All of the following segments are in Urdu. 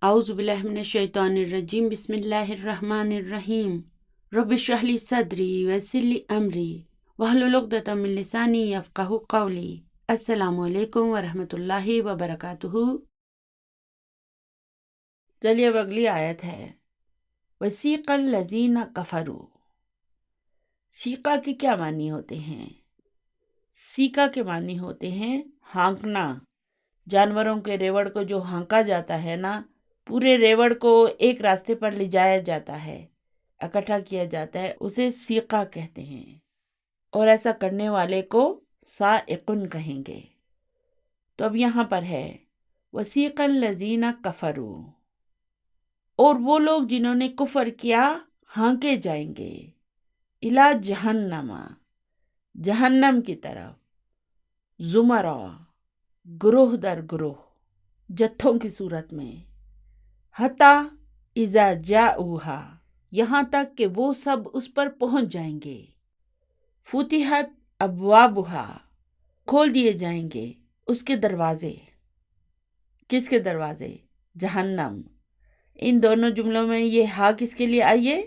اعوذ باللہ من الشیطان الرجیم، بسم اللہ الرحمن الرحیم۔ رب اشرح لی صدری ویسر لی امری واحلل عقدۃ من لسانی یفقہوا قولی۔ السلام علیکم ورحمۃ اللہ وبرکاتہ۔ چلیے اب اگلی آیت ہے وسیق الذین کفروا۔ سیقہ کے کیا معنی ہوتے ہیں؟ سیقہ کے معنی ہوتے ہیں ہانکنا۔ جانوروں کے ریوڑ کو جو ہانکا جاتا ہے نا، پورے ریوڑ کو ایک راستے پر لے جایا جاتا ہے، اکٹھا کیا جاتا ہے، اسے سیقہ کہتے ہیں، اور ایسا کرنے والے کو سائقن کہیں گے۔ تو اب یہاں پر ہے وسیق الذین کفروا، اور وہ لوگ جنہوں نے کفر کیا ہانکے جائیں گے، الی جہنم، جہنم کی طرف، زمرا، گروہ در گروہ، جتھوں کی صورت میں، حتی اذا جاؤہا، یہاں تک کہ وہ سب اس پر پہنچ جائیں گے، فتحت ابوابہا، کھول دیے جائیں گے اس کے دروازے۔ کس کے دروازے؟ جہنم۔ ان دونوں جملوں میں یہ ہا کس کے لیے آئی ہے؟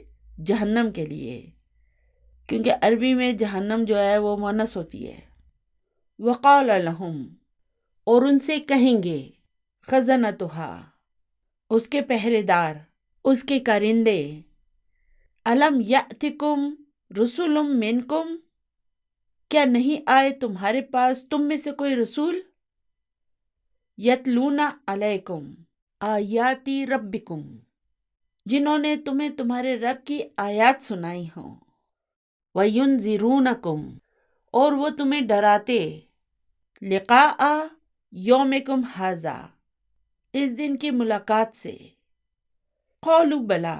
جہنم کے لیے، کیونکہ عربی میں جہنم جو ہے وہ مؤنث ہوتی ہے۔ وقال لہم، اور ان سے کہیں گے، خزنتہا، اس کے پہرے دار، اس کے کارندے، الم یأتکم رسل منکم، کیا نہیں آئے تمہارے پاس تم میں سے کوئی رسول؟ یتلون علیکم آیاتی ربکم، جنہوں نے تمہیں تمہارے رب کی آیات سنائی ہوں، وینذرونکم، اور وہ تمہیں ڈراتے، لقاء یومکم ھذا، اس دن کی ملاقات سے۔ قالوا بلا،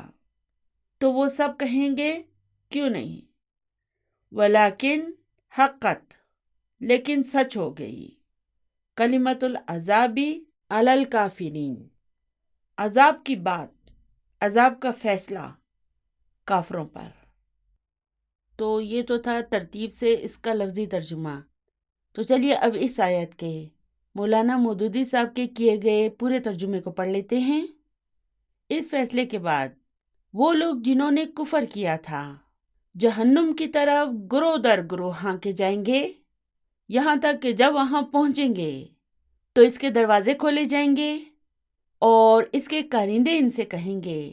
تو وہ سب کہیں گے کیوں نہیں، ولیکن حقت، لیکن سچ ہو گئی، کلمۃ العذاب علی الکافرین، عذاب کی بات، عذاب کا فیصلہ کافروں پر۔ تو یہ تو تھا ترتیب سے اس کا لفظی ترجمہ۔ تو چلیے اب اس آیت کے مولانا مودودی صاحب کے کیے گئے پورے ترجمے کو پڑھ لیتے ہیں۔ اس فیصلے کے بعد وہ لوگ جنہوں نے کفر کیا تھا جہنم کی طرف گروہ در گروہ ہانکے جائیں گے، یہاں تک کہ جب وہاں پہنچیں گے تو اس کے دروازے کھولے جائیں گے، اور اس کے کارندے ان سے کہیں گے،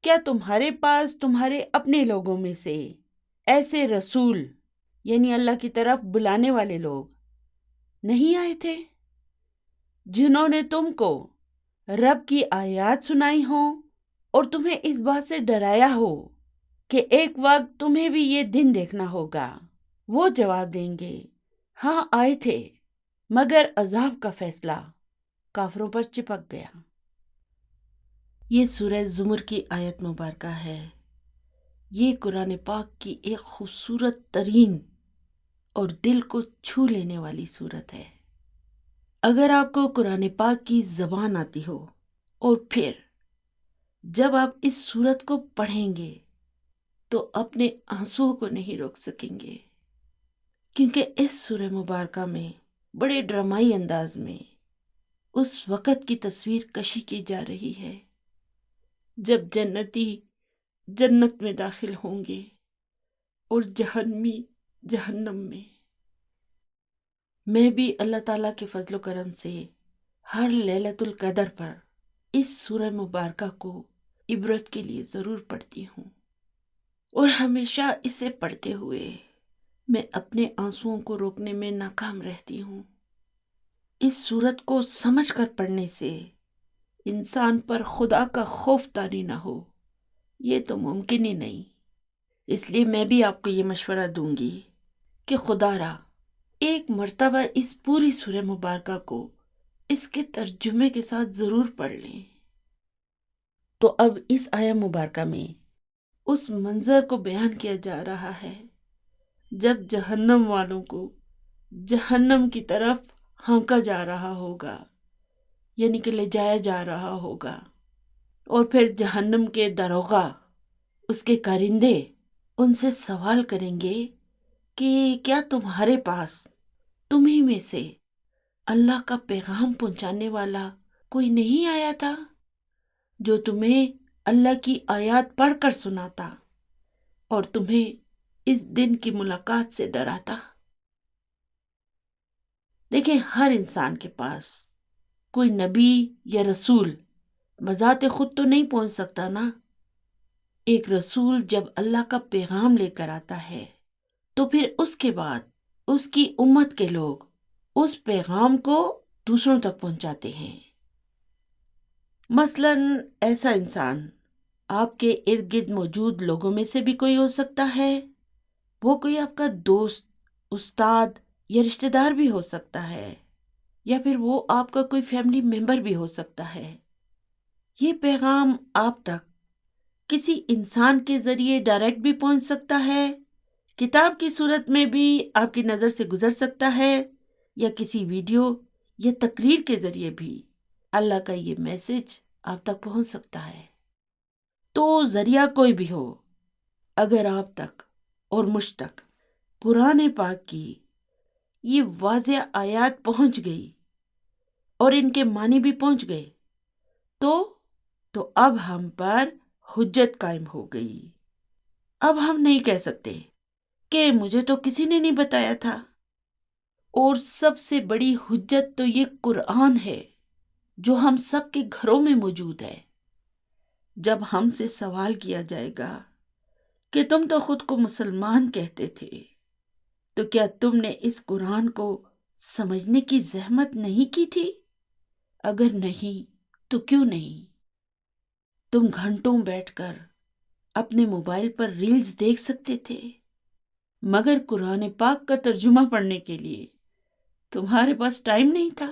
کیا تمہارے پاس تمہارے اپنے لوگوں میں سے ایسے رسول، یعنی اللہ کی طرف بلانے والے لوگ نہیں آئے تھے، جنہوں نے تم کو رب کی آیات سنائی ہوں اور تمہیں اس بات سے ڈرایا ہو کہ ایک وقت تمہیں بھی یہ دن دیکھنا ہوگا؟ وہ جواب دیں گے، ہاں آئے تھے، مگر عذاب کا فیصلہ کافروں پر چپک گیا۔ یہ سورہ زمر کی آیت مبارکہ ہے۔ یہ قرآن پاک کی ایک خوبصورت ترین اور دل کو چھو لینے والی صورت ہے۔ اگر آپ کو قرآن پاک کی زبان آتی ہو اور پھر جب آپ اس صورت کو پڑھیں گے تو اپنے آنسوؤں کو نہیں روک سکیں گے، کیونکہ اس سورہ مبارکہ میں بڑے ڈرامائی انداز میں اس وقت کی تصویر کشی کی جا رہی ہے جب جنتی جنت میں داخل ہوں گے اور جہنمی جہنم میں۔ میں بھی اللہ تعالیٰ کے فضل و کرم سے ہر لیلۃ القدر پر اس سورہ مبارکہ کو عبرت کے لیے ضرور پڑھتی ہوں، اور ہمیشہ اسے پڑھتے ہوئے میں اپنے آنسوؤں کو روکنے میں ناکام رہتی ہوں۔ اس سورت کو سمجھ کر پڑھنے سے انسان پر خدا کا خوف طاری نہ ہو، یہ تو ممکن ہی نہیں۔ اس لیے میں بھی آپ کو یہ مشورہ دوں گی کہ خدا را ایک مرتبہ اس پوری سورہ مبارکہ کو اس کے ترجمے کے ساتھ ضرور پڑھ لیں۔ تو اب اس آیہ مبارکہ میں اس منظر کو بیان کیا جا رہا ہے جب جہنم والوں کو جہنم کی طرف ہانکا جا رہا ہوگا، یعنی کہ لے جایا جا رہا ہوگا، اور پھر جہنم کے داروغہ، اس کے کارندے ان سے سوال کریں گے کہ کیا تمہارے پاس تمہیں میں سے اللہ کا پیغام پہنچانے والا کوئی نہیں آیا تھا؟ جو تمہیں اللہ کی آیات پڑھ کر سناتا اور تمہیں اس دن کی ملاقات سے ڈراتا۔ دیکھیں، ہر انسان کے پاس کوئی نبی یا رسول بذات خود تو نہیں پہنچ سکتا نا۔ ایک رسول جب اللہ کا پیغام لے کر آتا ہے تو پھر اس کے بعد اس کی امت کے لوگ اس پیغام کو دوسروں تک پہنچاتے ہیں۔ مثلاً ایسا انسان آپ کے ارد گرد موجود لوگوں میں سے بھی کوئی ہو سکتا ہے، وہ کوئی آپ کا دوست، استاد یا رشتہ دار بھی ہو سکتا ہے، یا پھر وہ آپ کا کوئی فیملی ممبر بھی ہو سکتا ہے۔ یہ پیغام آپ تک کسی انسان کے ذریعے ڈائریکٹ بھی پہنچ سکتا ہے، کتاب کی صورت میں بھی آپ کی نظر سے گزر سکتا ہے، یا کسی ویڈیو یا تقریر کے ذریعے بھی اللہ کا یہ میسج آپ تک پہنچ سکتا ہے۔ تو ذریعہ کوئی بھی ہو، اگر آپ تک اور مجھ تک قرآن پاک کی یہ واضح آیات پہنچ گئی اور ان کے معنی بھی پہنچ گئے تو اب ہم پر حجت قائم ہو گئی۔ اب ہم نہیں کہہ سکتے کہ مجھے تو کسی نے نہیں بتایا تھا۔ اور سب سے بڑی حجت تو یہ قرآن ہے جو ہم سب کے گھروں میں موجود ہے۔ جب ہم سے سوال کیا جائے گا کہ تم تو خود کو مسلمان کہتے تھے، تو کیا تم نے اس قرآن کو سمجھنے کی زحمت نہیں کی تھی؟ اگر نہیں تو کیوں نہیں؟ تم گھنٹوں بیٹھ کر اپنے موبائل پر ریلز دیکھ سکتے تھے، مگر قرآن پاک کا ترجمہ پڑھنے کے لیے تمہارے پاس ٹائم نہیں تھا۔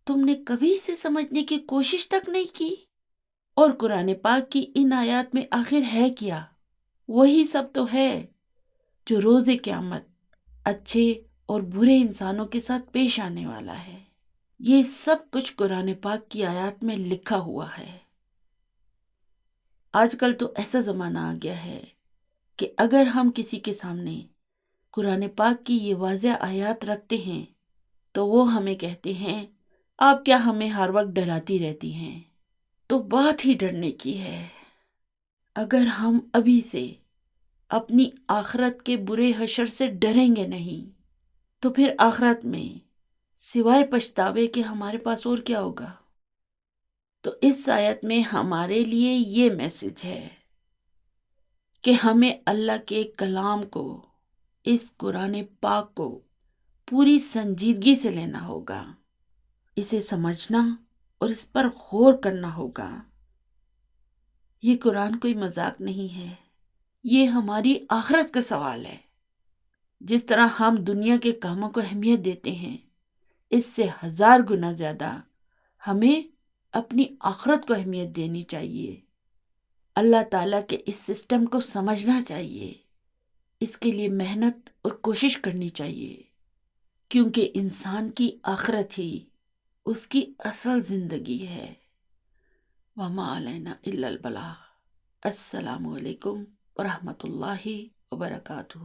تم نے کبھی اسے سمجھنے کی کوشش تک نہیں کی۔ اور قرآن پاک کی ان آیات میں آخر ہے کیا؟ وہی سب تو ہے جو روز قیامت اچھے اور برے انسانوں کے ساتھ پیش آنے والا ہے۔ یہ سب کچھ قرآن پاک کی آیات میں لکھا ہوا ہے۔ آج کل تو ایسا زمانہ آ گیا ہے کہ اگر ہم کسی کے سامنے قرآن پاک کی یہ واضح آیات رکھتے ہیں تو وہ ہمیں کہتے ہیں، آپ کیا ہمیں ہر وقت ڈراتی رہتی ہیں؟ تو بات ہی ڈرنے کی ہے۔ اگر ہم ابھی سے اپنی آخرت کے برے حشر سے ڈریں گے نہیں تو پھر آخرت میں سوائے پچھتاوے کے ہمارے پاس اور کیا ہوگا؟ تو اس آیت میں ہمارے لیے یہ میسج ہے کہ ہمیں اللہ کے کلام کو، اس قرآن پاک کو پوری سنجیدگی سے لینا ہوگا، اسے سمجھنا اور اس پر غور کرنا ہوگا۔ یہ قرآن کوئی مذاق نہیں ہے، یہ ہماری آخرت کا سوال ہے۔ جس طرح ہم دنیا کے کاموں کو اہمیت دیتے ہیں، اس سے 1000 گنا زیادہ ہمیں اپنی آخرت کو اہمیت دینی چاہیے۔ اللہ تعالیٰ کے اس سسٹم کو سمجھنا چاہیے، اس کے لیے محنت اور کوشش کرنی چاہیے، کیونکہ انسان کی آخرت ہی اس کی اصل زندگی ہے۔ وما علینا الا البلاغ۔ السلام علیکم ورحمۃ اللہ وبرکاتہ۔